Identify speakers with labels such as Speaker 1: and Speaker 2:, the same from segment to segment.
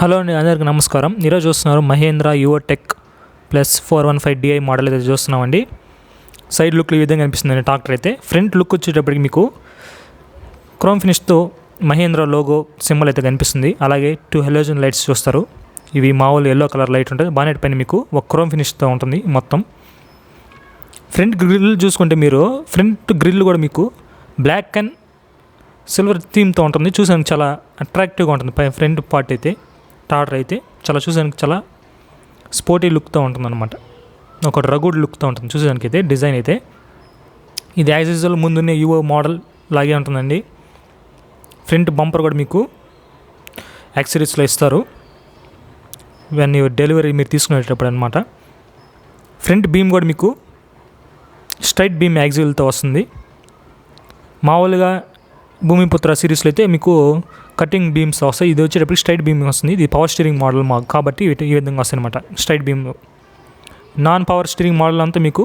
Speaker 1: Hello అండి, అందరికీ నమస్కారం. ఈరోజు చూస్తున్నారు Mahindra Yuvo tech plus 415 DI model అయితే చూస్తున్నామండి. సైడ్ లుక్ ఈ విధంగా కనిపిస్తుందండి ట్రాక్టర్ అయితే. ఫ్రంట్ లుక్ వచ్చేటప్పటికి మీకు క్రోమ్ ఫినిష్తో మహేంద్ర లోగో సింబల్ అయితే కనిపిస్తుంది. అలాగే 2 హెలోజన్ లైట్స్ చూస్తారు. ఇవి మామూలు ఎల్లో కలర్ లైట్ ఉంటుంది. బానెట్ పైన మీకు ఒక క్రోమ్ ఫినిష్తో ఉంటుంది మొత్తం. ఫ్రంట్ గ్రిల్ చూసుకుంటే మీరు ఫ్రంట్ గ్రిల్ కూడా మీకు బ్లాక్ అండ్ సిల్వర్ థీమ్తో ఉంటుంది. చూసానికి చాలా అట్రాక్టివ్గా ఉంటుంది. ఫ్రంట్ పార్ట్ అయితే టాటర్ అయితే చాలా చూసానికి చాలా స్పోర్టీ లుక్తో ఉంటుంది అనమాట. ఒక రగుడ్ లుక్తో ఉంటుంది చూసానికి అయితే. డిజైన్ అయితే ఇది యాజ్ యూజువల్ ముందున్న యువో మోడల్ లాగే ఉంటుందండి. ఫ్రంట్ బంపర్ కూడా మీకు యాక్సరీస్లో ఇస్తారు ఇవన్నీ డెలివరీ మీరు తీసుకునేటప్పుడు అనమాట. ఫ్రంట్ బీమ్ కూడా మీకు స్ట్రైట్ బీమ్ యాక్సిల్తో వస్తుంది. మామూలుగా భూమిపుత్ర సిరీస్లో అయితే మీకు కటింగ్ బీమ్స్ వస్తాయి. ఇది వచ్చేటప్పటికి స్ట్రైట్ బీమ్ వస్తుంది. ఇది పవర్ స్టీరింగ్ మోడల్ కాబట్టి ఈ విధంగా వస్తాయి అనమాట. Straight beam non power steering model అంతా మీకు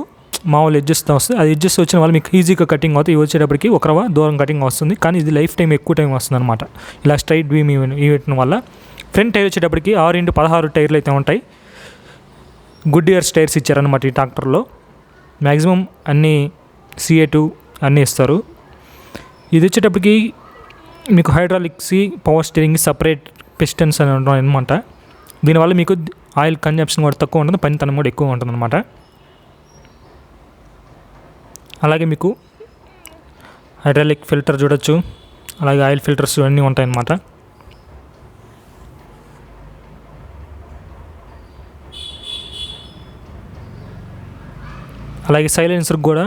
Speaker 1: మామూలు ఎడ్జెస్తో వస్తుంది. అది ఎడ్జెస్ వచ్చిన వాళ్ళు మీకు ఈజీగా కటింగ్ అవుతుంది. ఇవి వచ్చేటప్పటికి ఒక రవ దూరం కటింగ్ వస్తుంది. కానీ ఇది లైఫ్ టైం ఎక్కువ టైం వస్తుంది అనమాట ఇలా స్ట్రైట్ బీమ్ ఇవ్వటం వల్ల. ఫ్రంట్ టైర్ వచ్చేటప్పటికి 6x16 టైర్లు అయితే ఉంటాయి. గుడ్ ఇయర్స్ టైర్స్ ఇచ్చారనమాట ఈ ట్రాక్టర్లో. మ్యాక్సిమం అన్నీ CA2 అన్నీ ఇస్తారు. ఇది వచ్చేటప్పటికి మీకు hydraulics power steering separate pistons అని ఉంటాయి అనమాట. దీనివల్ల మీకు ఆయిల్ కన్జంప్షన్ కూడా తక్కువ ఉంటుంది, పనితనం కూడా ఎక్కువ ఉంటుంది అనమాట. అలాగే మీకు హైడ్రాలిక్ ఫిల్టర్ చూడొచ్చు, అలాగే ఆయిల్ ఫిల్టర్స్ అన్నీ ఉంటాయి అన్నమాట. అలాగే సైలెన్సర్ కూడా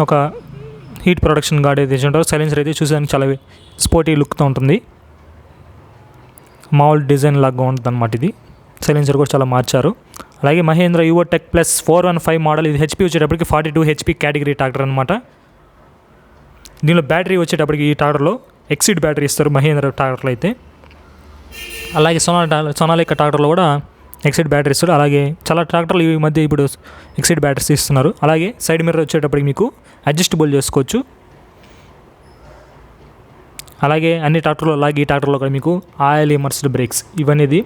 Speaker 1: ఒక హీట్ ప్రొడక్షన్ గార్డ్ అయితే ఉంటారు. సైలెన్సర్ అయితే చూసానికి చాలా స్పోర్టీ లుక్తో ఉంటుంది. మామూలు డిజైన్ లాగా ఉంటుంది అనమాట. ఇది సైలెన్సర్ కూడా చాలా మార్చారు. అలాగే Mahindra Yuvo tech plus 415 model. ఇది HP వచ్చేటప్పటికి 42 HP కేటగిరీ ట్రాక్టర్ అనమాట. దీనిలో బ్యాటరీ వచ్చేటప్పటికి ఈ ట్రాక్టర్లో ఎక్సిడ్ బ్యాటరీ ఇస్తారు మహేంద్ర ట్రాక్టర్లో అయితే. అలాగే సోనాలిక ట్రాక్టర్లో కూడా ఎక్సిడ్ బ్యాటరీ ఇస్తారు. అలాగే చాలా ట్రాక్టర్లు ఈ మధ్య ఇప్పుడు ఎక్సిడ్ బ్యాటరీస్ ఇస్తున్నారు. అలాగే సైడ్ మిర్రర్ వచ్చేటప్పటికి మీకు అడ్జస్టబుల్ చేసుకోవచ్చు. అలాగే అన్ని ట్రాక్టర్లో అలాగే ఈ ట్రాక్టర్లో కూడా మీకు ఆయిల్ ఇమర్స్డ్ బ్రేక్స్ ఇవనేది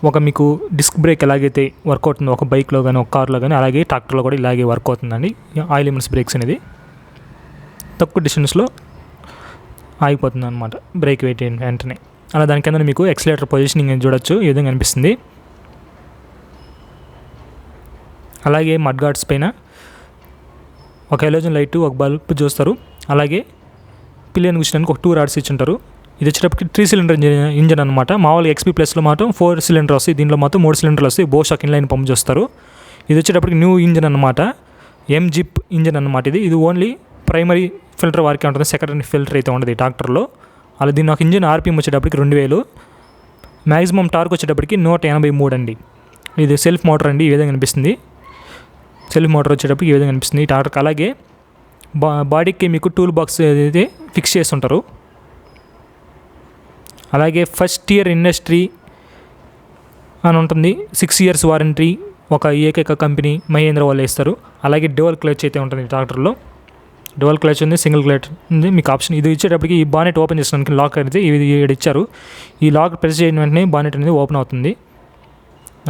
Speaker 1: ఒక మీకు డిస్క్ బ్రేక్ ఎలాగైతే వర్క్ అవుతుందో ఒక బైక్లో కానీ ఒక కార్లో కానీ అలాగే ట్రాక్టర్లో కూడా ఇలాగే వర్క్ అవుతుందండి. ఆయిల్ ఇమర్స్ బ్రేక్స్ అనేది తక్కువ డిస్టెన్స్లో ఆగిపోతుంది అనమాట బ్రేక్ వెంటనే. అలా దాని కింద మీకు ఎక్సిలేటర్ పొజిషనింగ్ చూడొచ్చు, ఈ విధంగా అనిపిస్తుంది. అలాగే మడ్ గార్డ్స్ పైన ఒక హెలోజన్ లైట్ ఒక బల్బ్ చూస్తారు. అలాగే పిలియన్ కూర్చోడానికి ఒక 2 రాడ్స్ ఇచ్చుంటారు. ఇది వచ్చేటప్పటికి 3 సిలిండర్ ఇంజన్ అనమాట. మామూలుగా XP ప్లస్లో మాత్రం 4 సిలిండర్ వస్తాయి. దీంట్లో మాత్రం 3 సిలిండర్లు వస్తాయి. బోషాక్ ఇన్లైన్ పంప్ చూస్తారు. ఇది వచ్చేటప్పటికి న్యూ ఇంజన్ అనమాట. MJIP ఇంజన్ అనమాట. ఇది ఓన్లీ ప్రైమరీ ఫిల్టర్ వారికి ఉంటుంది. సెకండరీ ఫిల్టర్ అయితే ఉండదు ఈ ట్రాక్టర్లో. అలా దీని ఒక ఇంజన్ RPM వచ్చేటప్పటికి 2000. మ్యాక్సిమం టార్క్ వచ్చేటప్పటికి 183 అండి. ఇది సెల్ఫ్ మోటార్ అండి, ఈ విధంగా అనిపిస్తుంది. సెల్ఫ్ మోటార్ వచ్చేటప్పటికి ఈ విధంగా అనిపిస్తుంది ఈ ట్రాక్టర్కి. అలాగే బాడీకి మీకు టూల్ బాక్స్ అయితే ఫిక్స్ చేసి ఉంటారు. అలాగే ఫస్ట్ ఇయర్ ఇండస్ట్రీ అని ఉంటుంది. 6 years వారంటీ ఒక ఏకైక కంపెనీ మహేంద్ర వాళ్ళు ఇస్తారు. అలాగే డ్యువల్ క్లచ్ అయితే ఉంటుంది ఈ ట్రాక్టర్లో. డ్యువల్ క్లచ్ ఉంది, సింగిల్ క్లచ్ ఉంది మీకు ఆప్షన్. ఇది ఇచ్చేటప్పటికి ఈ బానెట్ ఓపెన్ చేసడానికి లాక్ అయితే ఇది ఇచ్చారు. ఈ లాక్ ప్రెస్ చేయడం వెంటనే బానెట్ అనేది ఓపెన్ అవుతుంది.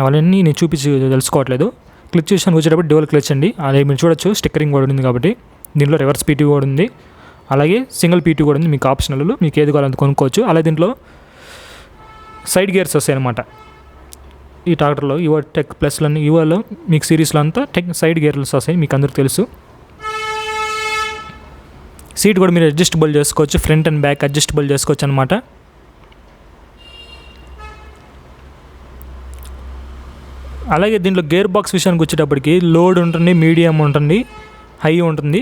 Speaker 1: అవన్నీ నేను చూపించి తెలుసుకోవట్లేదు. క్లిక్ చేసాను వచ్చేటప్పుడు డ్యువల్ క్లచ్ అండి. అలాగే మీరు చూడొచ్చు స్టిక్కరింగ్ కూడా ఉంది కాబట్టి. దీంట్లో రివర్స్ PT కూడా ఉంది, అలాగే సింగిల్ PT కూడా ఉంది. మీకు ఆప్షనల్, మీకు ఏది కావాలంత కొనుక్కోవచ్చు. అలాగే దీంట్లో సైడ్ గేర్స్ వస్తాయి అనమాట ఈ ట్రాక్టర్లో. యువో టెక్ ప్లస్లోని యువోలో మీకు సిరీస్లో అంతా సైడ్ గేర్స్ వస్తాయి, మీకు అందరికీ తెలుసు. సీట్ కూడా మీరు అడ్జస్టబుల్ చేసుకోవచ్చు, ఫ్రంట్ అండ్ బ్యాక్ అడ్జస్టబుల్ చేసుకోవచ్చు అనమాట. అలాగే దీంట్లో గేర్ బాక్స్ విషయానికి వచ్చేటప్పటికి లోడ్ ఉంటుంది, మీడియం ఉంటుంది, హై ఉంటుంది.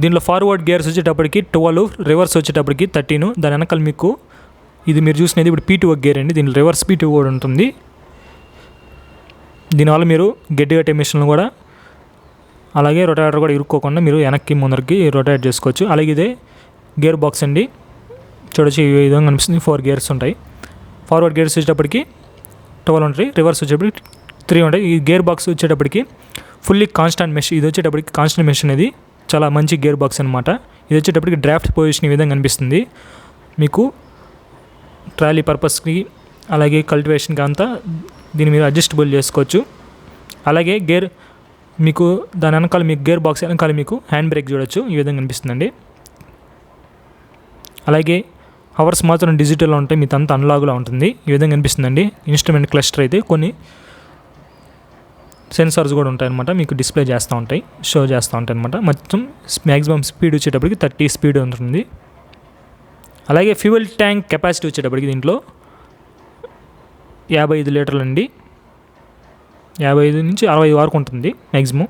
Speaker 1: దీంట్లో ఫార్వర్డ్ గేర్స్ వచ్చేటప్పటికి 12, రివర్స్ వచ్చేటప్పటికి 13. దాని వెనకాల మీకు ఇది మీరు చూసినది ఇప్పుడు P2 గేర్ అండి. దీంట్లో రివర్స్ P2 కూడా ఉంటుంది. దీనివల్ల మీరు గట్టిగా టెమిషన్ కూడా అలాగే రొటేటర్ కూడా ఇరుక్కోకుండా మీరు వెనక్కి ముందరికి రొటేట్ చేసుకోవచ్చు. అలాగే ఇదే గేర్ బాక్స్ అండి, చూడొచ్చు ఈ విధంగా అనిపిస్తుంది. 4 గేర్స్ ఉంటాయి. ఫార్వర్డ్ గేర్స్ వచ్చేటప్పటికి 12 ఉంటాయి, రివర్స్ వచ్చేటప్పటికి 3 ఉంటాయి. ఈ గేర్ బాక్స్ వచ్చేటప్పటికి ఫుల్లీ కాన్స్టాంట్ మెష్. ఇది వచ్చేటప్పటికి కాన్స్టాంట్ మెష్ అనేది చాలా మంచి గేర్ బాక్స్ అనమాట. ఇది వచ్చేటప్పటికి డ్రాఫ్ట్ పొజిషన్ ఈ విధంగా అనిపిస్తుంది. మీకు ట్రాలీ పర్పస్కి అలాగే కల్టివేషన్కి అంతా దీన్ని మీరు అడ్జస్టబుల్ చేసుకోవచ్చు. అలాగే గేర్ మీకు దాని వెనకాల మీకు గేర్ బాక్స్ వెనకాల మీకు హ్యాండ్ బ్రేక్ చూడొచ్చు, ఈ విధంగా కనిపిస్తుందండి. అలాగే హవర్స్ మాత్రం డిజిటల్లో ఉంటాయి, మీతో అంతా అన్లాగ్లో ఉంటుంది, ఈ విధంగా కనిపిస్తుందండి. ఇన్స్ట్రుమెంట్ క్లస్టర్ అయితే కొన్ని సెన్సార్స్ కూడా ఉంటాయన్నమాట, మీకు డిస్ప్లే చేస్తూ ఉంటాయి, షో చేస్తూ ఉంటాయి అనమాట. మొత్తం మ్యాక్సిమం స్పీడ్ వచ్చేటప్పటికి 30 స్పీడ్ ఉంటుంది. అలాగే ఫ్యూయల్ ట్యాంక్ కెపాసిటీ వచ్చేటప్పటికి దీంట్లో 55 లీటర్లు అండి, 55 నుంచి 60 వరకు ఉంటుంది మ్యాక్సిమం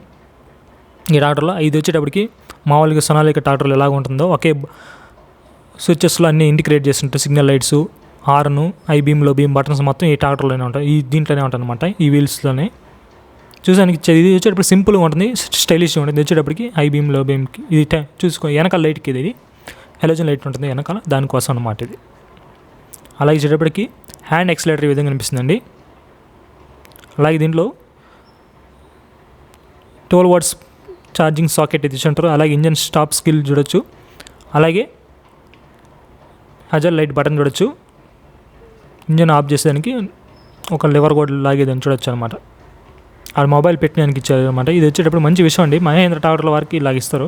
Speaker 1: ఈ ట్రాక్టర్లో. ఇది వచ్చేటప్పటికి మామూలుగా సొనాలిక ట్రాక్టర్లు ఎలాగ ఉంటుందో ఒకే స్విచెస్లో అన్నీ ఇంటిగ్రేట్ చేస్తుంటారు. సిగ్నల్ లైట్స్, హార్ను, ఐ బీమ్, లో బీమ్ బటన్స్ మొత్తం ఈ ట్రాక్టర్లోనే ఉంటాయి, ఈ దీంట్లోనే ఉంటాయి అనమాట, ఈ వీల్స్లోనే. చూసానికి ఇది వచ్చేటప్పుడు సింపుల్గా ఉంటుంది, స్టైలిష్గా ఉంటుంది. ఇది వచ్చేటప్పటికి హై బీమ్, లో బీమ్కి ఇది చూసుకో వెనకాల లైట్కి ఇది హెలోజన్ లైట్ ఉంటుంది వెనకాల, దానికోసం అనమాట ఇది. అలాగే వచ్చేటప్పటికి హ్యాండ్ ఎక్సలేటర్ ఈ విధంగా కనిపిస్తుందండి. అలాగే దీంట్లో 12 వాట్స్ ఛార్జింగ్ సాకెట్ ఇది ఇచ్చుంటారు. అలాగే ఇంజన్ స్టాప్ స్కిల్ చూడొచ్చు. అలాగే హజర్ లైట్ బటన్ చూడొచ్చు. ఇంజన్ ఆఫ్ చేసేదానికి ఒక లివర్ కూడా లాగేదని చూడొచ్చు అనమాట. ఆ మొబైల్ పెట్టడానికి ఇచ్చారు అనమాట. ఇది వచ్చేటప్పుడు మంచి విషయం అండి, మహేంద్ర ట్రాక్టర్ల వారికి లాగిస్తారు,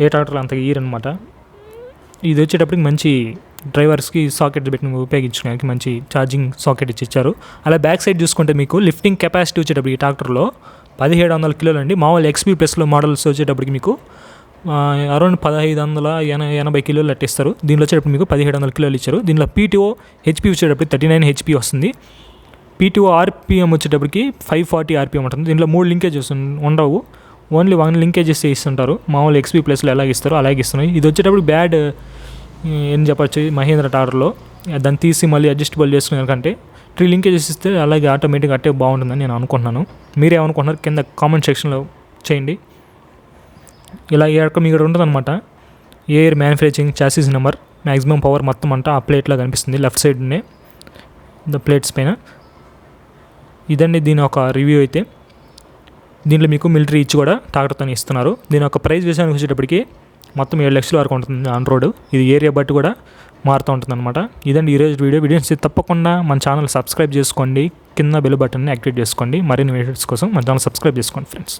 Speaker 1: ఏ ట్రాక్టర్లు అంత ఇయరనమాట. ఇది వచ్చేటప్పటికి మంచి డ్రైవర్స్కి సాకెట్ పెట్టి ఉపయోగించడానికి మంచి ఛార్జింగ్ సాకెట్ ఇచ్చారు. అలా బ్యాక్ సైడ్ చూసుకుంటే మీకు లిఫ్టింగ్ కెపాసిటీ వచ్చేటప్పుడు ఈ ట్రాక్టర్లో 1700 కిలోలు అండి. మామూలు ఎక్స్పీ ప్లస్లో మోడల్స్ వచ్చేటప్పటికి మీకు అరౌండ్ 1580 కిలోలు అట్టిస్తారు. దీనిలో వచ్చేటప్పుడు మీకు 1700 కిలోలు ఇచ్చారు. దీనిలో పీటీఓ హెచ్పీ వచ్చేటప్పటికి 39 హెచ్పీ వస్తుంది. పీటీఓ ఆర్పిఎం వచ్చేటప్పటికి 540 ఆర్పిఎం ఉంటుంది. దీంట్లో 3 లింకేజెస్ ఉండవు, ఓన్లీ 1 లింకేజెస్ ఇస్తుంటారు. మామూలు ఎక్స్పీ ప్లస్లో ఎలాగ ఇస్తారో అలాగే ఇస్తున్నాయి. ఇది వచ్చేటప్పుడు బ్యాడ్ ఏం చెప్పచ్చు మహీంద్ర ట్రాక్టర్లో, దాన్ని తీసి మళ్ళీ అడ్జస్టబుల్ చేసుకునే కంటే 3 లింకేజెస్ ఇస్తే అలాగే ఆటోమేటిక్గా అట్టే బాగుంటుందని నేను అనుకుంటున్నాను. మీరేమనుకుంటున్నారు కింద కామెంట్ సెక్షన్లో చేయండి. ఇలా మీకు ఉంటుంది అనమాట, air manufacturing chassis number, maximum power మొత్తం అంతా ఆ ప్లేట్లో కనిపిస్తుంది లెఫ్ట్ సైడ్నే ప్లేట్స్ పైన. ఇదండి దీని ఒక రివ్యూ అయితే. దీంట్లో మీకు మిలిటరీ ఇచ్చి కూడా ట్రాక్టర్తో ఇస్తున్నారు. దీని యొక్క ప్రైస్ విషయానికి వచ్చేటప్పటికి మొత్తం 7 లక్షల వరకు ఉంటుంది ఆన్ రోడ్. ఇది ఏరియా బట్టి కూడా మారుతూ ఉంటుంది అనమాట. ఇదండి ఈరోజు వీడియోస్ తప్పకుండా మన ఛానల్ సబ్స్క్రైబ్ చేసుకోండి, కింద బెల్ బటన్ని యాక్టివేట్ చేసుకోండి. మరిన్ని వీడియోస్ కోసం మన ఛానల్ సబ్స్క్రైబ్ చేసుకోండి ఫ్రెండ్స్.